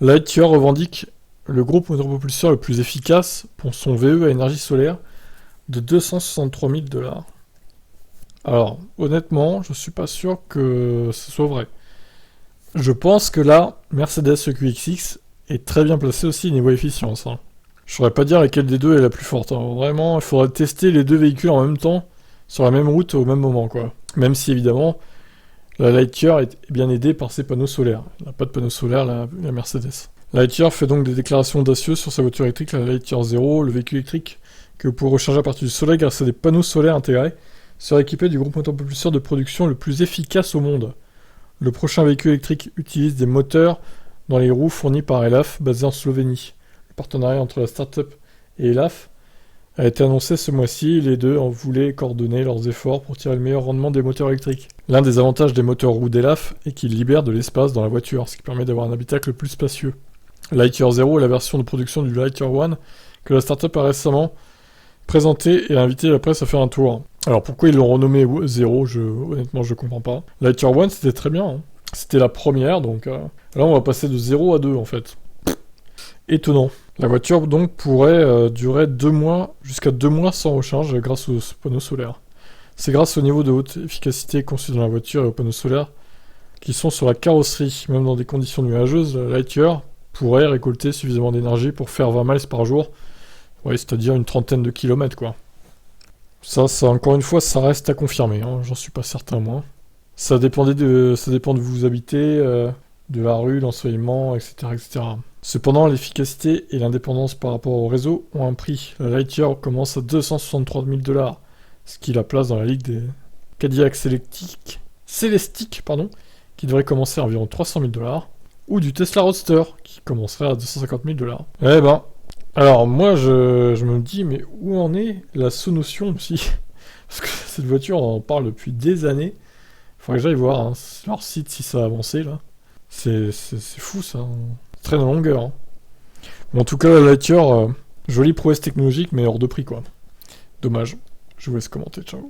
Lightyear revendique le groupe motopropulseur le plus efficace pour son VE à énergie solaire de 263 000 $. Alors, honnêtement, je suis pas sûr que ce soit vrai. Je pense que là, Mercedes EQXX est très bien placé aussi niveau efficience. Je saurais pas dire laquelle des deux est la plus forte. Vraiment, il faudrait tester les deux véhicules en même temps, sur la même route au même moment, quoi. Même si, évidemment, la Lightyear est bien aidée par ses panneaux solaires. Elle n'a pas de panneaux solaires, la Mercedes. Lightyear fait donc des déclarations audacieuses sur sa voiture électrique, la Lightyear Zero, le véhicule électrique que vous pourrez recharger à partir du soleil grâce à des panneaux solaires intégrés, sera équipé du groupe motopropulseur de production le plus efficace au monde. Le prochain véhicule électrique utilise des moteurs dans les roues fournis par ELAF, basé en Slovénie. Le partenariat entre la start-up et ELAF a été annoncé ce mois-ci. Les deux en voulaient coordonner leurs efforts pour tirer le meilleur rendement des moteurs électriques. L'un des avantages des moteurs roues d'ELAF est qu'ils libèrent de l'espace dans la voiture, ce qui permet d'avoir un habitacle plus spacieux. Lightyear Zero est la version de production du Lightyear One que la start-up a récemment présenté et a invité la presse à faire un tour. Alors pourquoi ils l'ont renommé Zero, honnêtement je comprends pas. Lightyear One c'était très bien, c'était la première, donc là on va passer de 0 à 2 en fait. Étonnant. La voiture donc pourrait durer 2 mois, jusqu'à 2 mois sans recharge grâce aux panneaux solaires. C'est grâce au niveau de haute efficacité conçu dans la voiture et aux panneaux solaires qui sont sur la carrosserie. Même dans des conditions nuageuses, la Lightyear pourrait récolter suffisamment d'énergie pour faire 20 miles par jour. Ouais, c'est-à-dire une trentaine de kilomètres, quoi. Ça, encore une fois, ça reste à confirmer, j'en suis pas certain, moi. Ça dépend de où vous habitez, de la rue, l'ensoleillement, etc., etc. Cependant, l'efficacité et l'indépendance par rapport au réseau ont un prix. La Lightyear commence à 263 000 $, ce qui la place dans la ligue des Cadillac Celestiq, qui devrait commencer à environ 300 000 $, ou du Tesla Roadster, qui commencerait à 250 000 $. Eh ben, alors moi je me dis, mais où en est la Sonotion aussi? Parce que cette voiture, on en parle depuis des années. Il faudrait que j'aille voir leur site si ça a avancé là. C'est fou ça, c'est très en longueur. Bon, en tout cas, la Lightyear, jolie prouesse technologique, mais hors de prix quoi. Dommage. Je vous laisse commenter, ciao.